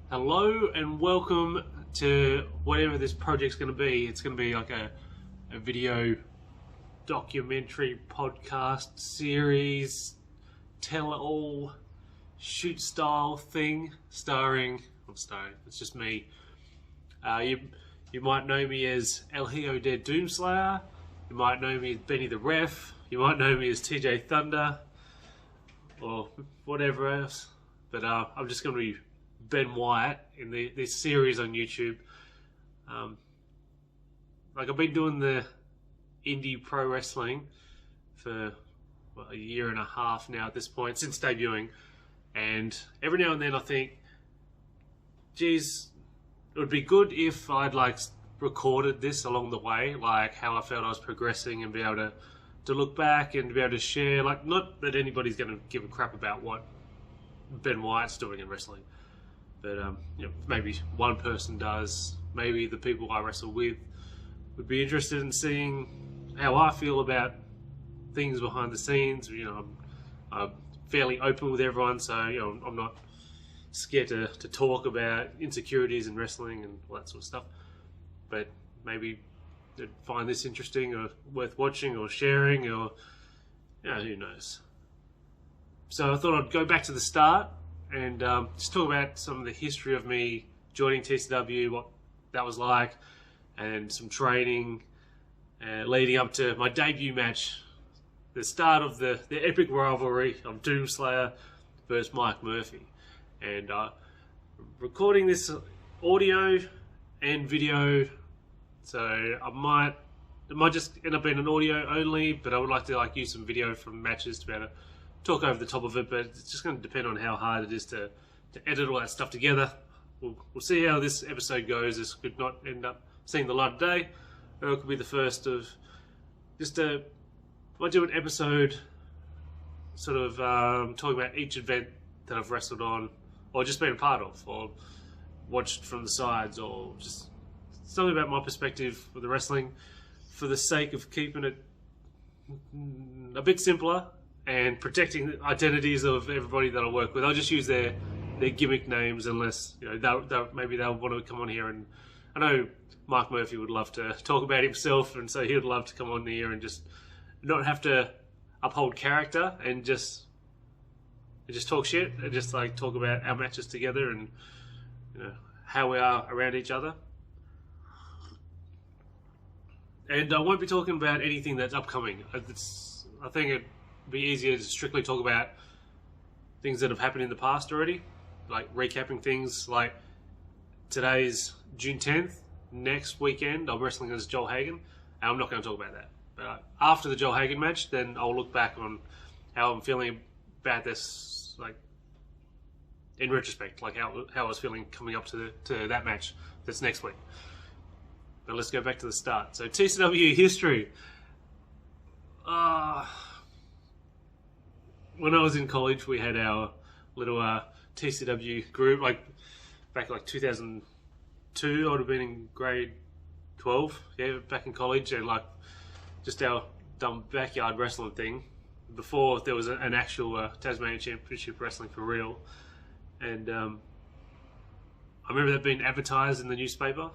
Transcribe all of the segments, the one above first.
Hello and welcome to whatever this project's going to be. It's going to be like a video documentary podcast series, tell-all, shoot style thing, it's just me. You might know me as El Hijo de DOOMSLAYER, you might know me as Benny the Ref, you might know me as TJ Thunder, or whatever else, but I'm just going to be Ben Wyatt in this series on YouTube. Like I've been doing the indie pro wrestling for a year and a half now at this point, since debuting, and every now and then I think, geez, it would be good if I'd like recorded this along the way, like how I felt I was progressing, and be able to look back and be able to share, like, not that anybody's going to give a crap about what Ben Wyatt's doing in wrestling, but maybe one person does. Maybe the people I wrestle with would be interested in seeing how I feel about things behind the scenes. I'm fairly open with everyone, so I'm not scared to talk about insecurities in wrestling and all that sort of stuff. But maybe they'd find this interesting or worth watching or sharing, or who knows. So I thought I'd go back to the start and just talk about some of the history of me joining TCW, what that was like, and some training leading up to my debut match, the start of the epic rivalry of DOOMSLAYER versus Mike Murphy. And recording this audio and video, so it might just end up being an audio only, but I would like to use some video from matches to be able to talk over the top of it, but it's just going to depend on how hard it is to edit all that stuff together. We'll see how this episode goes. This could not end up seeing the light of day, or it could be the first of just I might do an episode sort of talking about each event that I've wrestled on, or just been a part of, or watched from the sides, or just something about my perspective with the wrestling, for the sake of keeping it a bit simpler and protecting the identities of everybody that I work with. I'll just use their gimmick names, unless maybe they'll want to come on here. And I know Mike Murphy would love to talk about himself, and so he would love to come on here and just not have to uphold character and just talk shit and just talk about our matches together and how we are around each other. And I won't be talking about anything that's upcoming. I think it'd be easier to strictly talk about things that have happened in the past already, like recapping things. Like today's June 10th, next weekend I'm wrestling as Joel Hagen, and I'm not going to talk about that. But after the Joel Hagen match, then I'll look back on how I'm feeling about this, in retrospect, how I was feeling coming up to that match that's next week. But let's go back to the start. So TCW history. When I was in college, we had our little TCW group, back 2002. I would have been in grade 12, back in college, and just our dumb backyard wrestling thing, before there was an actual Tasmanian Championship wrestling for real. And I remember that being advertised in the newspaper,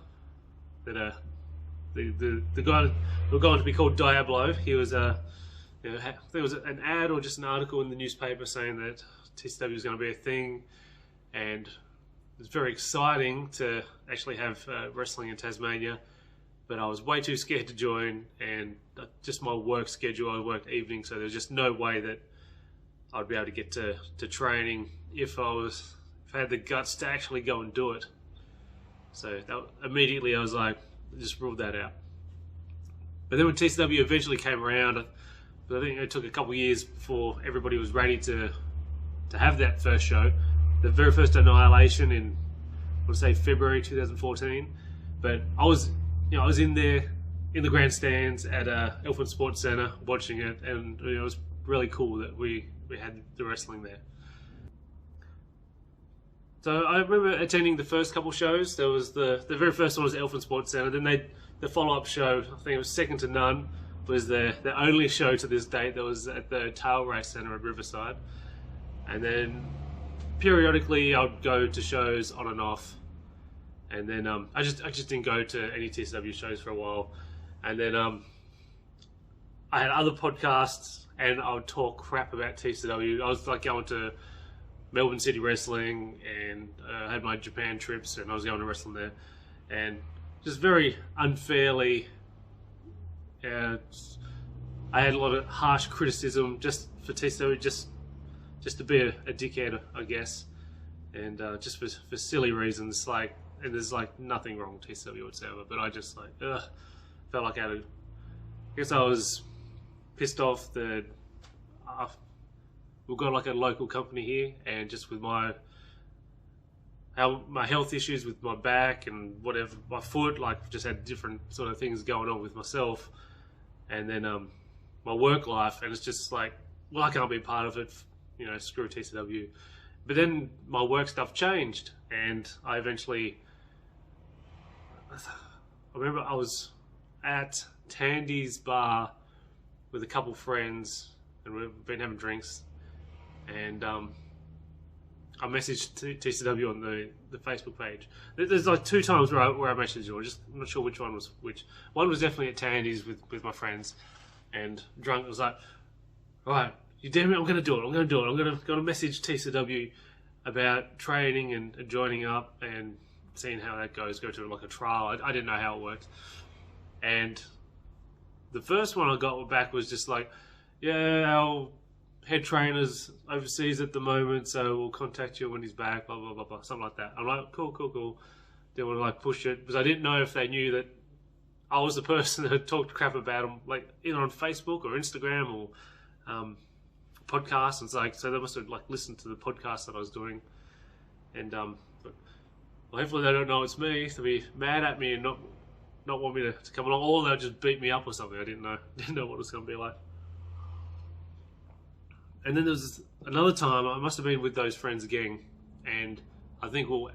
that the guy who was going to be called Diablo, he was there was an ad or just an article in the newspaper saying that TCW was going to be a thing, and it was very exciting to actually have wrestling in Tasmania, but I was way too scared to join, and just my work schedule, I worked evenings, so there was just no way that I'd be able to get to training if I had the guts to actually go and do it. So immediately I was just ruled that out. But then when TCW eventually came around, I think it took a couple of years before everybody was ready to have that first show. The very first Annihilation in, I want to say, February 2014. But I was in there in the grandstands at Elephant Sports Centre watching it, and it was really cool that we had the wrestling there. So I remember attending the first couple shows. There was the very first one was Elephant Sports Centre. Then the follow-up show, I think it was second to none, was the only show to this date that was at the Tail Race Centre at Riverside. And then periodically I'd go to shows on and off, and then I just didn't go to any TCW shows for a while, and then I had other podcasts and I would talk crap about TCW. I was like going to Melbourne City Wrestling, and I had my Japan trips, and I was going to wrestling there, and just very unfairly, I had a lot of harsh criticism just for TCW, just to be a dickhead, I guess, and just for silly reasons, like, and there's like nothing wrong with TCW whatsoever, but I just like, felt like I guess I was pissed off that we've got like a local company here, and just with my health issues with my back and whatever, my foot, like just had different sort of things going on with myself, and then my work life, and it's just like, well, I can't be part of it, you know, screw TCW. But then my work stuff changed, and I remember I was at Tandy's bar with a couple friends, and we've been having drinks, and I messaged TCW on the Facebook page. There's like 2 times where I messaged you. I'm not sure which one was which. One was definitely at Tandy's with my friends, and drunk. Was like, all right, you damn it, I'm going to do it. I'm going to message TCW about training and joining up and seeing how that goes. Go to like a trial. I didn't know how it worked, and the first one I got back was just like, yeah, our head trainer's overseas at the moment, so we'll contact you when he's back, blah, blah, blah, blah, something like that. I'm like, cool. Didn't want to like push it, because I didn't know if they knew that I was the person that talked crap about them, like either on Facebook or Instagram or podcasts. And it's like, so they must have like listened to the podcast that I was doing. And but, well, hopefully they don't know it's me, to be mad at me and not want me to come along, or they'll just beat me up or something. I didn't know what it was going to be like. And then there was another time, I must have been with those friends again, and I think we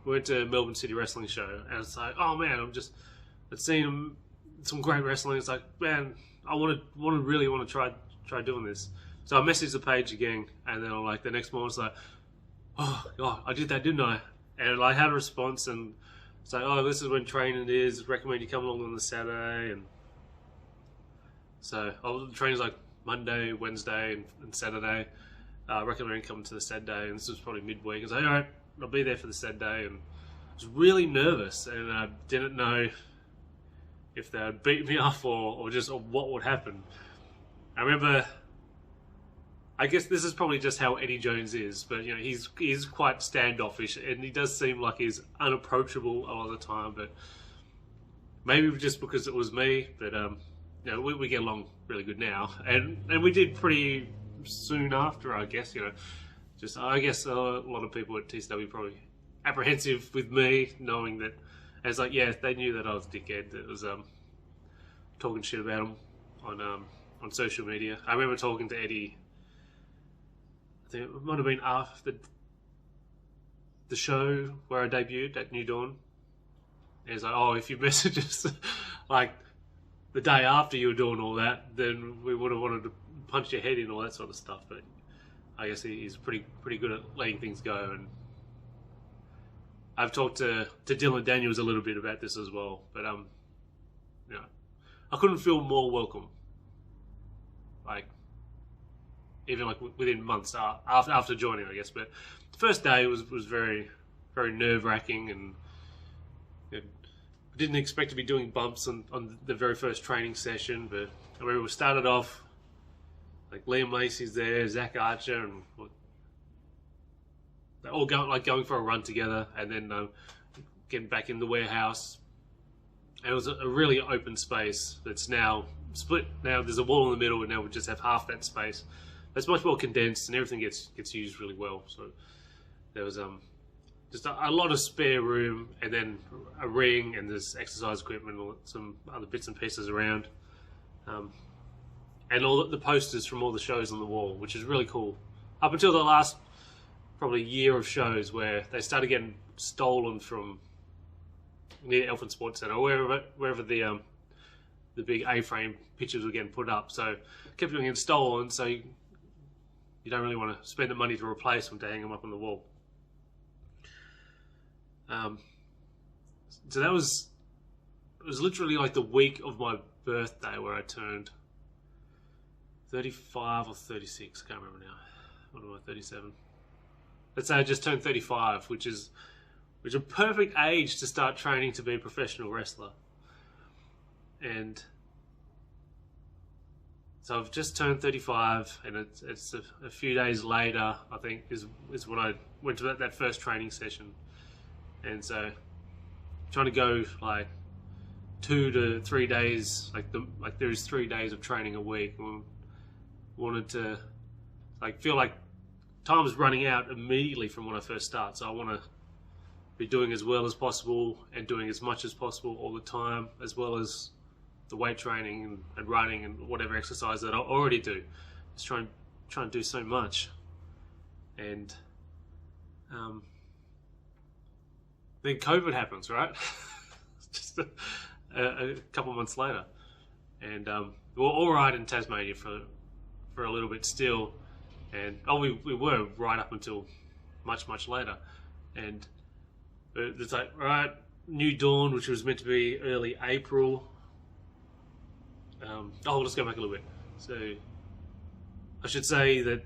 went to Melbourne City Wrestling show, and it's like, oh man, I've seen some great wrestling. It's like, man, I really want to try doing this. So I messaged the page again, and then I'm like, the next morning it's like, oh god, I did that, didn't I? And I had a response, and it's like, oh, this is when training is. Recommend you come along on the Saturday, and so the training's like Monday, Wednesday, and Saturday. Recommend coming to the Saturday, and this was probably midweek. I was like, all right, I'll be there for the Saturday, and I was really nervous, and I didn't know if they would beat me up or what would happen. I remember, I guess this is probably just how Eddie Jones is, but you know, he's quite standoffish, and he does seem like he's unapproachable a lot of the time. But maybe just because it was me, but you know, we get along really good now, and we did pretty soon after, I guess. You know, just I guess a lot of people at TCW probably apprehensive with me, knowing that, and it's like, yeah, they knew that I was a dickhead that was talking shit about them on social media. I remember talking to Eddie, I think it might have been after the show where I debuted at New Dawn. And he's like, oh, if you message us like the day after you were doing all that, then we would have wanted to punch your head in, all that sort of stuff. But I guess he's pretty good at letting things go. And I've talked to Dylan Daniels a little bit about this as well. But you know, I couldn't feel more welcome. Like, even like within months after joining, I guess. But the first day was very, very nerve-wracking, and you know, didn't expect to be doing bumps on the very first training session. But I remember we started off like Liam Lacey's there, Zach Archer, and they're all going for a run together, and then getting back in the warehouse. And it was a really open space that's now split. Now there's a wall in the middle, and now we just have half that space. It's much more condensed, and everything gets used really well. So there was just a lot of spare room, and then a ring, and there's exercise equipment, and some other bits and pieces around, and all the posters from all the shows on the wall, which is really cool. Up until the last probably year of shows, where they started getting stolen from near Elephant Sports Centre, or wherever the big A-frame pictures were getting put up. So kept getting stolen. So you don't really want to spend the money to replace them, to hang them up on the wall. So it was literally like the week of my birthday where I turned 35 or 36, I can't remember now. What am I, 37? Let's say I just turned 35, which is a perfect age to start training to be a professional wrestler. And so I've just turned 35, and it's a few days later, I think, is when I went to that first training session. And so trying to go like 2 to 3 days, like there's 3 days of training a week. And wanted to feel like time is running out immediately from when I first start. So I want to be doing as well as possible and doing as much as possible all the time, as well as the weight training and running and whatever exercise that I already do. Just try and do so much. And then COVID happens, right? Just a couple of months later, and we were all right in Tasmania for a little bit still, and we were right up until much later, and it's like, all right, New Dawn, which was meant to be early April. Let's go back a little bit. So I should say that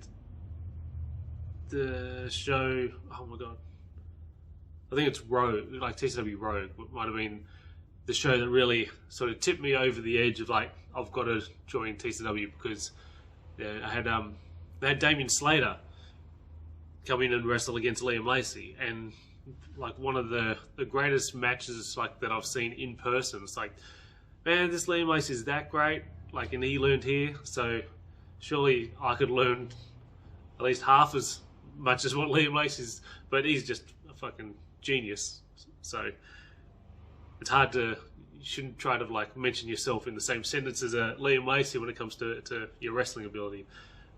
the show, oh my god, I think it's Rogue, like TCW Rogue, might have been the show that really sort of tipped me over the edge of like, I've got to join TCW, because I had they had Damien Slater come in and wrestle against Liam Lacey, and like one of the greatest matches like that I've seen in person. It's like, man, this Liam Lacey is that great, like, and he learned here, so surely I could learn at least half as much as what Liam Lacey's, but he's just a fucking genius. So it's hard to, you shouldn't try to like mention yourself in the same sentence as Liam Lacey when it comes to your wrestling ability.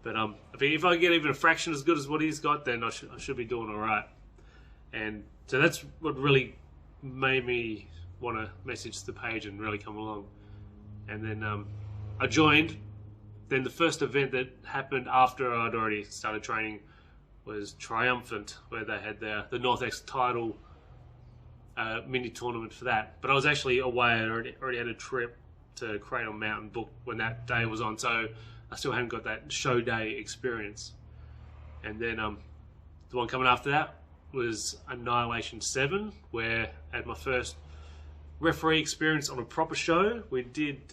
But if I get even a fraction as good as what he's got, then I should be doing all right. And so that's what really made me want to message the page and really come along. And then I joined. Then the first event that happened after I'd already started training was Triumphant, where they had the North X title mini tournament for that. But I was actually away. I already had a trip to Cradle Mountain booked when that day was on, so I still hadn't got that show day experience. And then the one coming after that was Annihilation 7, where I had my first referee experience on a proper show. We did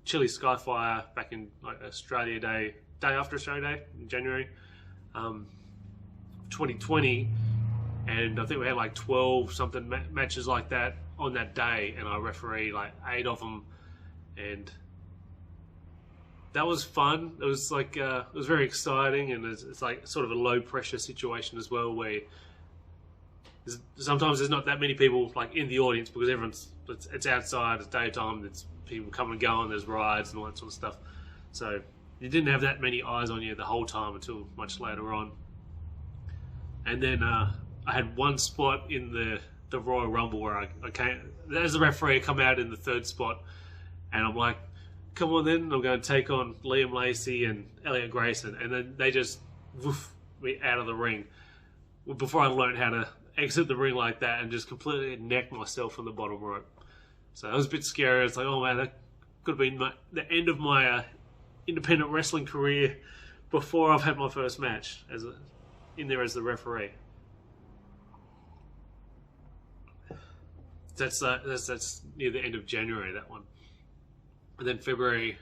Chile Skyfire back in like Australia day after Australia Day in January 2020, and I think we had like 12 something matches like that on that day, and I refereed like 8 of them, and that was fun. It was like it was very exciting, and it's like sort of a low pressure situation as well, where sometimes there's not that many people like in the audience because it's outside, it's daytime, it's people coming and going, there's rides and all that sort of stuff. So you didn't have that many eyes on you the whole time until much later on. And then I had one spot in the Royal Rumble where I came as a referee, I come out in the 3rd spot, and I'm like, come on then, I'm going to take on Liam Lacey and Elliot Grayson, and then they just woof me out of the ring before I learned how to exit the ring like that, and just completely necked myself from the bottom rope. So that was a bit scary. It's like, oh man, that could have been the end of my independent wrestling career before I've had my first match in there as the referee. That's near the end of January, that one. And then February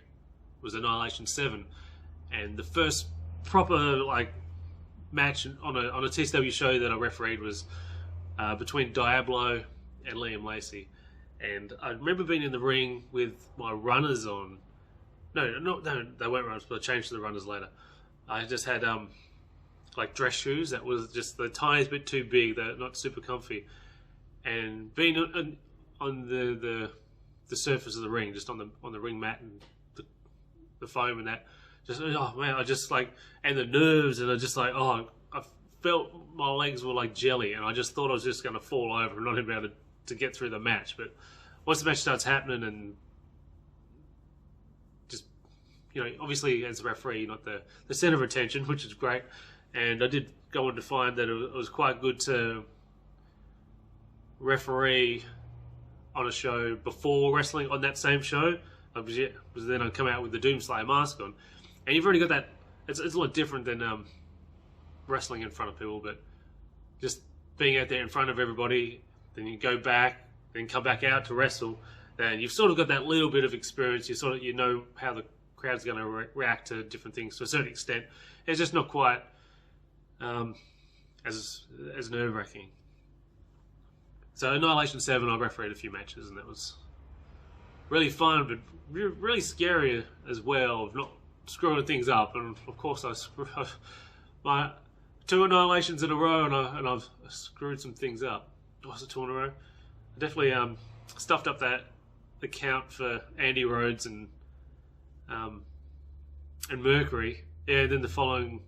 was Annihilation 7, and the first proper like match on a TCW show that I refereed was between Diablo and Liam Lacey. And I remember being in the ring with my runners on. No, they weren't runners, but I changed to the runners later. I just had like dress shoes that was just the tiniest bit too big. They're not super comfy. And being on the surface of the ring, just on the ring mat and the foam and that, just, oh man, I just like, and the nerves, and I just like, oh, I felt my legs were like jelly, and I just thought I was just going to fall over and not even be able to get through the match. But once the match starts happening, and just you know, obviously as a referee, you're not the center of attention, which is great. And I did go on to find that it was quite good to referee on a show before wrestling on that same show, because then I'd come out with the Doomslayer mask on, and you've already got that. It's a lot different than wrestling in front of people, but just being out there in front of everybody, then you go back, then come back out to wrestle, then you've sort of got that little bit of experience. You know how the crowd's going to react to different things to a certain extent. It's just not quite as nerve-wracking. So Annihilation 7, I refereed a few matches, and that was really fun, but really scary as well, of not screwing things up. And of course, I screwed my 2 Annihilations in a row, and I've screwed some things up. Was it 2 in a row? I definitely stuffed up the count for Andy Rhodes and Mercury. Yeah, then the following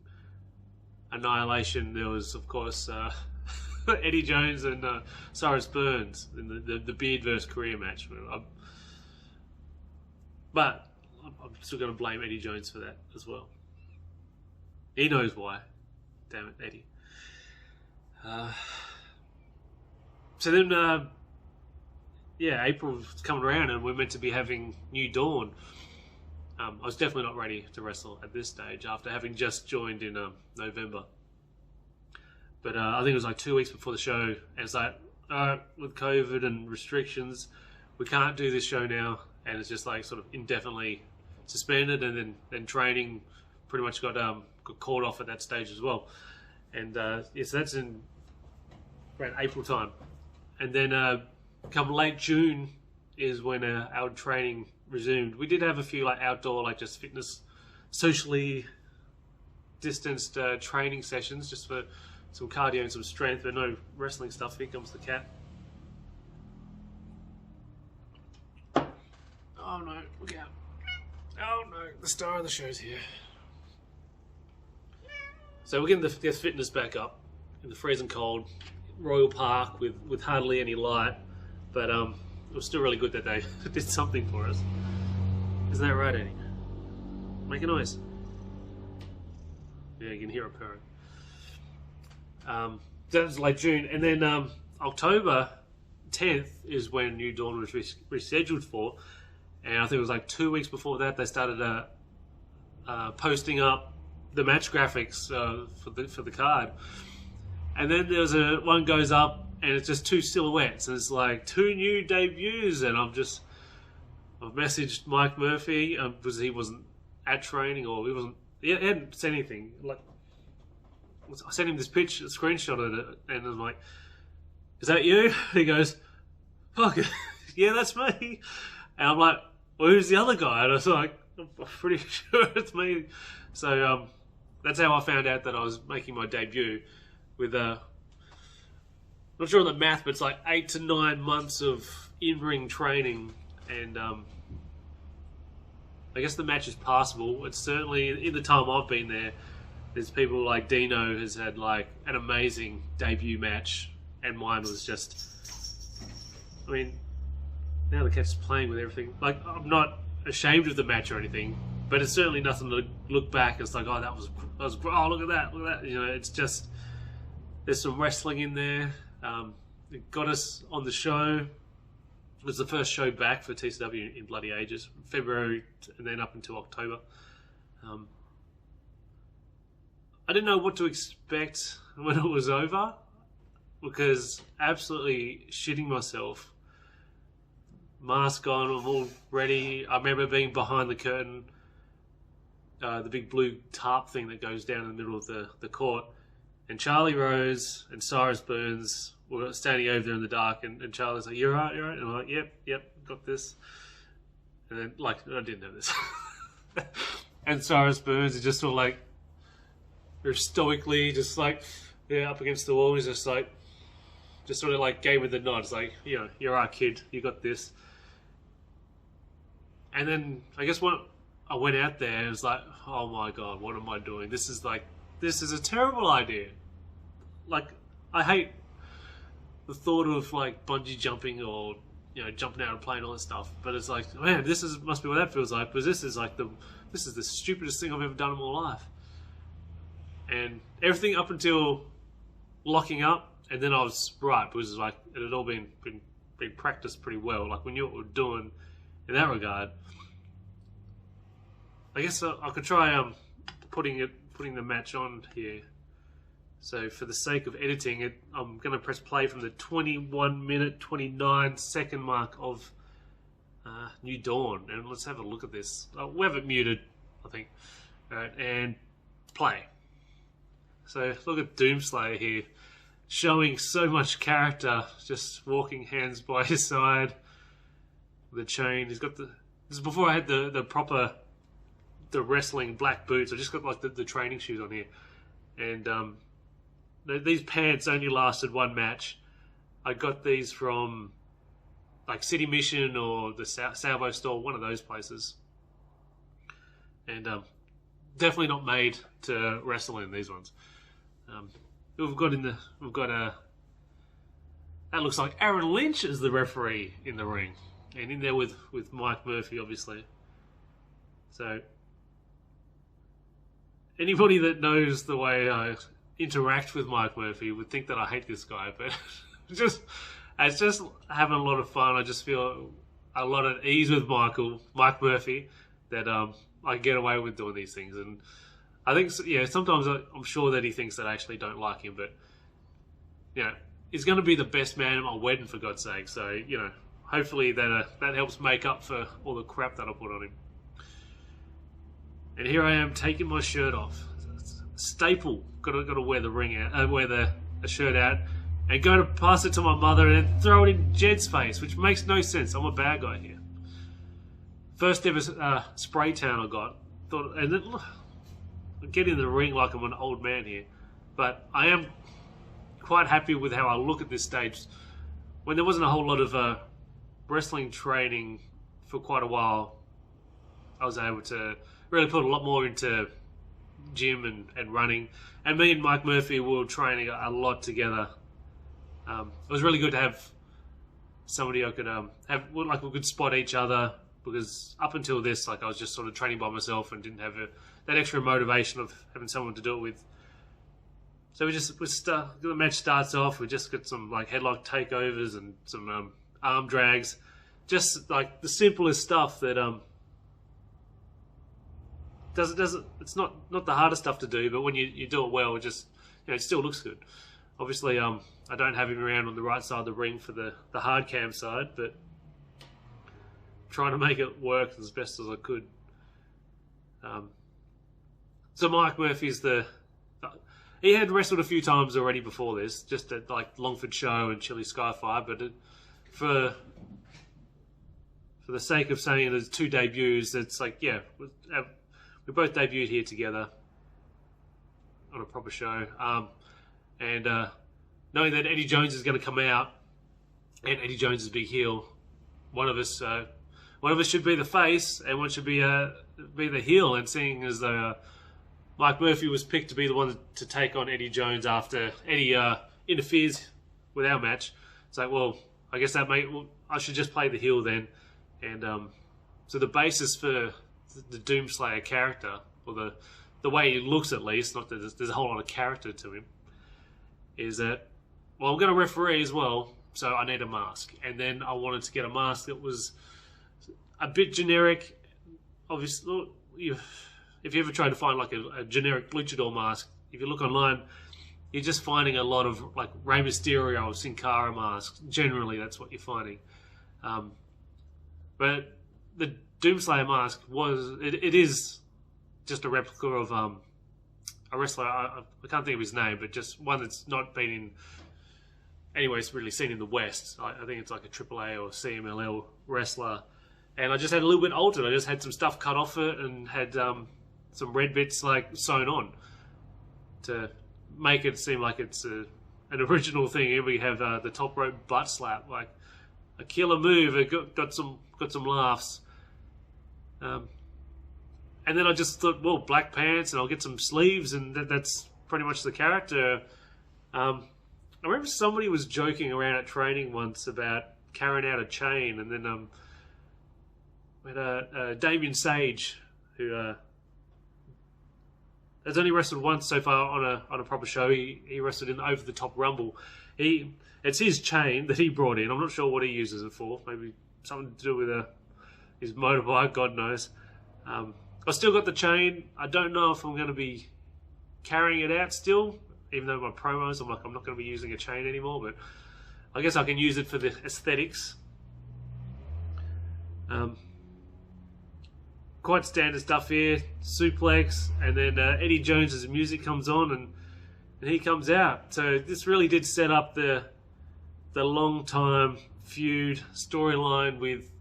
Annihilation, there was, of course, Eddie Jones and Cyrus Burns in the Beard versus Korea match. But I'm still going to blame Eddie Jones for that as well. He knows why. Damn it, Eddie. So then, April's coming around and we're meant to be having New Dawn. I was definitely not ready to wrestle at this stage after having just joined in November. But I think it was like 2 weeks before the show, and it's like, with COVID and restrictions, we can't do this show now, and it's just like sort of indefinitely suspended, and then training pretty much got called off at that stage as well. And so that's in around April time. And then come late June is when our training resumed. We did have a few like outdoor, like just fitness, socially distanced training sessions just for some cardio and some strength, but no wrestling stuff. Here comes the cat. Oh no, look out. Oh no, the star of the show's here. So we're getting the fitness back up in the freezing cold Royal Park with hardly any light, but it was still really good that they did something for us. Isn't that right, Eddie? Make a noise. Yeah, you can hear it purring. That was late June, and then October 10th is when New Dawn was rescheduled for, and I think it was like 2 weeks before that they started posting up the match graphics for the card, and then there's one goes up and it's just 2 silhouettes, and it's like 2 new debuts, and I've messaged Mike Murphy because he wasn't at training, or he hadn't said anything. Like, I sent him this picture, a screenshot of it, and I'm like, "Is that you?" He goes, "Fuck it, yeah, that's me." And I'm like, "Well, who's the other guy?" And I was like, "I'm pretty sure it's me." So that's how I found out that I was making my debut with not sure on the math, but it's like 8 to 9 months of in-ring training, and I guess the match is passable. It's certainly, in the time I've been there, there's people like Dino has had like an amazing debut match, and mine was just, I mean, now the cat's playing with everything. Like, I'm not ashamed of the match or anything, but it's certainly nothing to look back. It's like, oh, that was oh, look at that. You know, it's just, there's some wrestling in there. It got us on the show. It was the first show back for TCW in bloody ages, February, and then up until October. I didn't know what to expect when it was over, because absolutely shitting myself. Mask on, I'm all ready. I remember being behind the curtain, the big blue tarp thing that goes down in the middle of the court, and Charlie Rose and Cyrus Burns were standing over there in the dark, and Charlie's like, "You're right, you're right." And I'm like, yep, got this. And then, like, I didn't know this. And Cyrus Burns is just sort of like, very stoically, just like, up against the wall. He's just like, just sort of like gave me the nod. It's like, you know, "You're right, kid, you got this." And then I guess when I went out there, it was like, oh my god, what am I doing? This is a terrible idea. Like, I hate the thought of like bungee jumping or, you know, jumping out of a plane, all that stuff. But it's like, man, must be what that feels like, because this is like the this is the stupidest thing I've ever done in my life. And everything up until locking up, and then I was right, because like it had all been practiced pretty well. Like we knew what we were doing in that regard. I guess I could try putting the match on here. So for the sake of editing it, I'm going to press play from the 21 minute 29 second mark of New Dawn, and let's have a look at this. We have it muted, I think. Alright, and play. So look at Doomslayer here, showing so much character, just walking hands by his side, the chain. He's got this is before I had the proper wrestling black boots. I just got like the training shoes on here, and these pants only lasted one match. I got these from like City Mission or the Salvo store, one of those places, and definitely not made to wrestle in, these ones. We've got that looks like Aaron Lynch is the referee in the ring, and in there with Mike Murphy, obviously. So anybody that knows the way I interact with Mike Murphy would think that I hate this guy, but it's just having a lot of fun. I just feel a lot at ease with Mike Murphy, that I get away with doing these things. And I think, yeah, sometimes I'm sure that he thinks that I actually don't like him, but you know, he's going to be the best man at my wedding, for God's sake. So, you know, hopefully that helps make up for all the crap that I put on him. And here I am taking my shirt off. Staple. Got to wear the shirt out, and go to pass it to my mother, and then throw it in Jed's face, which makes no sense. I'm a bad guy here. First ever spray tan I got. And then I get in the ring like I'm an old man here, but I am quite happy with how I look at this stage. When there wasn't a whole lot of wrestling training for quite a while, I was able to really put a lot more into gym and running. And me and Mike Murphy were training a lot together. It was really good to have somebody I could have, like, we could spot each other, because up until this, like, I was just sort of training by myself and didn't have that extra motivation of having someone to do it with. So the match starts off. We just got some like headlock takeovers and some arm drags, just like the simplest stuff that it's not the hardest stuff to do, but when you do it well, it just, you know, it still looks good. Obviously, I don't have him around on the right side of the ring for the hard cam side, but trying to make it work as best as I could. So Mike Murphy's he had wrestled a few times already before this, just at like Longford Show and Chili Skyfire, but for the sake of saying there's two debuts, it's like, yeah, we both debuted here together on a proper show, and knowing that Eddie Jones is going to come out, and Eddie Jones is a big heel, one of us should be the face, and one should be the heel. And seeing as though Mike Murphy was picked to be the one to take on Eddie Jones after Eddie interferes with our match, it's like, well, I guess I should just play the heel then. And so the basis for the Doomslayer character, or the way he looks, at least, not that there's a whole lot of character to him, is that, well, I'm going to referee as well, so I need a mask. And then I wanted to get a mask that was a bit generic. Obviously, if you ever try to find like a generic luchador mask, if you look online, you're just finding a lot of like Rey Mysterio or Sin Cara masks. Generally, that's what you're finding. But the Doomslayer mask it is just a replica of a wrestler. I can't think of his name, but just one that's not been in anyways really seen in the West. I think it's like a AAA or CMLL wrestler. And I just had a little bit altered. I just had some stuff cut off it and had some red bits like sewn on to make it seem like it's an original thing. Here we have the top rope butt slap, like a killer move. It got some laughs. And then I just thought, well, black pants, and I'll get some sleeves, and that's pretty much the character. I remember somebody was joking around at training once about carrying out a chain, and then we had Damien Sage who has only wrestled once so far on a proper show. He wrestled in the Over the Top Rumble. It's his chain that he brought in. I'm not sure what he uses it for. Maybe something to do with his motorbike. God knows. I still got the chain. I don't know if I'm going to be carrying it out still, even though my promos, I'm not going to be using a chain anymore. But I guess I can use it for the aesthetics. Quite standard stuff here. Suplex, and then Eddie Jones's music comes on, and he comes out. So this really did set up the long time feud storyline with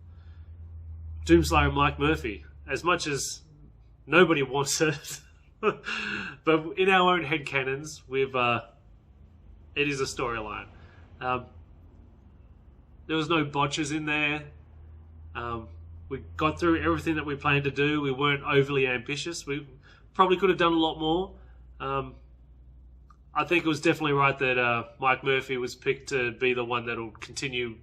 Doomslayer and Mike Murphy. As much as nobody wants it, but in our own headcanons, it is a storyline. There was no botches in there. We got through everything that we planned to do. We weren't overly ambitious. We probably could have done a lot more. I think it was definitely right that Mike Murphy was picked to be the one that will continue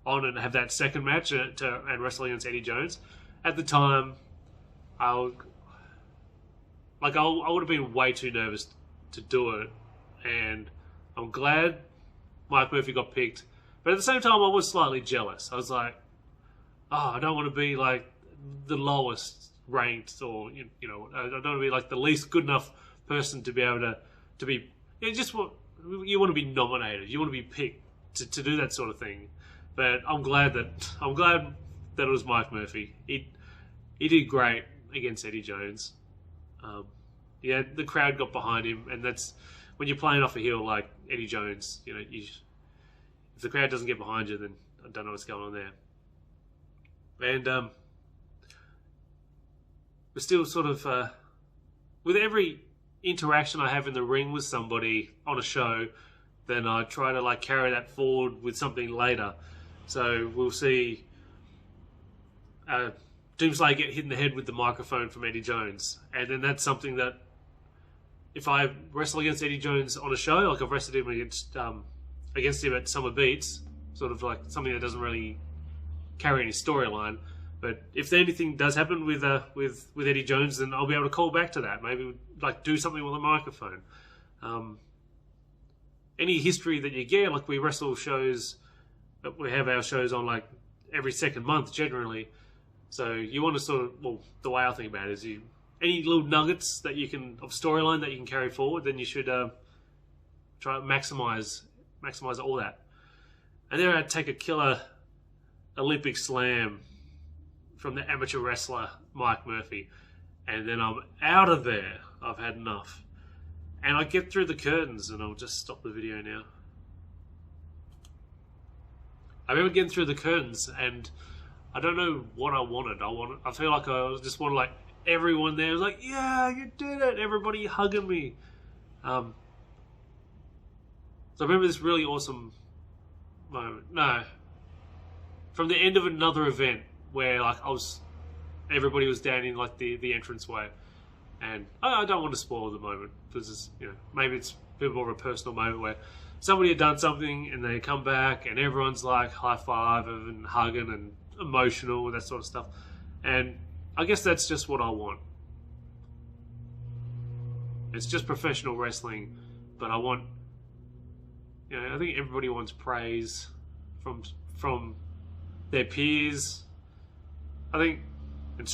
on and have that second match and wrestle against Eddie Jones. At the time, I would have been way too nervous to do it, and I'm glad Mike Murphy got picked. But at the same time, I was slightly jealous. I was like, oh, I don't want to be like the lowest ranked, or I don't want to be like the least good enough person to be able to be. You want to be nominated. You want to be picked to do that sort of thing. But I'm glad that it was Mike Murphy. He did great against Eddie Jones. The crowd got behind him, and that's when you're playing off a heel like Eddie Jones. If the crowd doesn't get behind you, then I don't know what's going on there. And we're still sort of with every interaction I have in the ring with somebody on a show, then I try to carry that forward with something later. So we'll see Doomslayer get hit in the head with the microphone from Eddie Jones, and then that's something that if I wrestle against Eddie Jones on a show, like I've wrestled him against him at Summer Beats, sort of like something that doesn't really carry any storyline. But if anything does happen with Eddie Jones, then I'll be able to call back to that. Maybe do something with a microphone. Any history that you get, like we wrestle shows, we have our shows on every second month generally. So you want to the way I think about it is any little nuggets that you can of storyline that you can carry forward, then you should try to maximize all that. And then I'd take a killer Olympic slam from the amateur wrestler Mike Murphy, and then I'm out of there. I've had enough, and I get through the curtains, and I'll just stop the video now. I remember getting through the curtains, and I don't know what I wanted. I feel like I just wanted everyone there was like, yeah, you did it. Everybody hugging me. So I remember this really awesome moment. No, from the end of another event where everybody was down in the entranceway, and I don't want to spoil the moment because maybe it's a bit more of a personal moment where somebody had done something and they come back and everyone's high five and hugging and emotional, that sort of stuff. And I guess that's just what I want. It's just professional wrestling, but I want, I think everybody wants praise from their peers. I think, and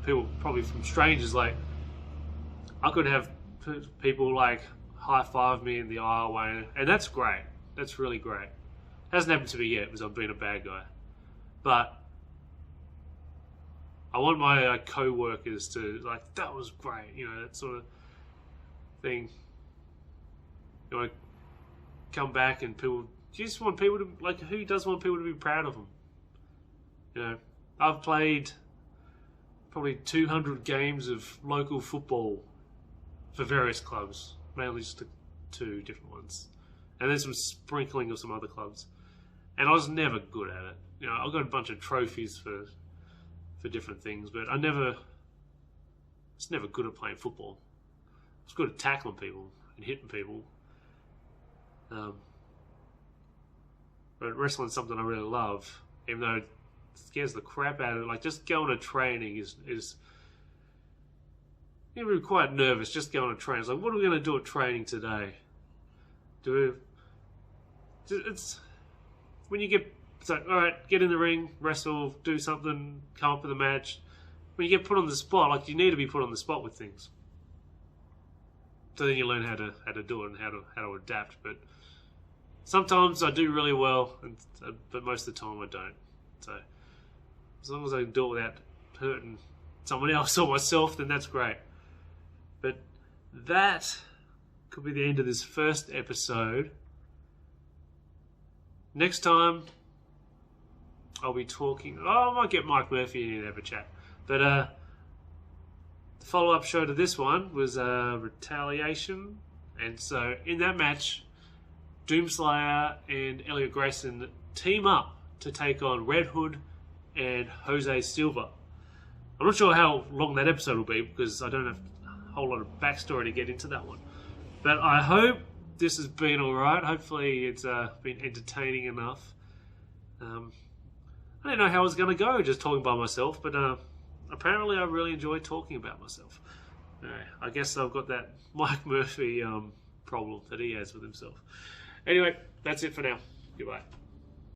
people probably from strangers. I could have people high five me in the aisleway, and that's great. That's really great. Hasn't happened to me yet because I've been a bad guy, but I want my co-workers to that was great, that sort of thing. You want to come back and people, you just want people to who does want people to be proud of them? I've played probably 200 games of local football for various clubs, mainly just two different ones, and then some sprinkling of some other clubs, and I was never good at it. I got a bunch of trophies for different things, but I was never good at playing football. I was good at tackling people and hitting people. But wrestling's something I really love, even though it scares the crap out of it. Just going to training is you were quite nervous just going to train. It's like, what are we going to do at training today? It's when you get, it's like, all right, get in the ring, wrestle, do something, come up with a match. When you get put on the spot, like, you need to be put on the spot with things. So then you learn how to do it and how to adapt. But sometimes I do really well, but most of the time I don't. So as long as I can do it without hurting someone else or myself, then that's great. But that could be the end of this first episode. Next time, I'll be talking... Oh, I might get Mike Murphy in and have a chat. But the follow-up show to this one was Retaliation. And so in that match, Doomslayer and Elliot Grayson team up to take on Red Hood and Jose Silva. I'm not sure how long that episode will be because I don't have a whole lot of backstory to get into that one. But I hope this has been alright. Hopefully it's been entertaining enough. I didn't know how I was going to go just talking by myself, but apparently I really enjoy talking about myself. I guess I've got that Mike Murphy problem that he has with himself. Anyway, that's it for now. Goodbye.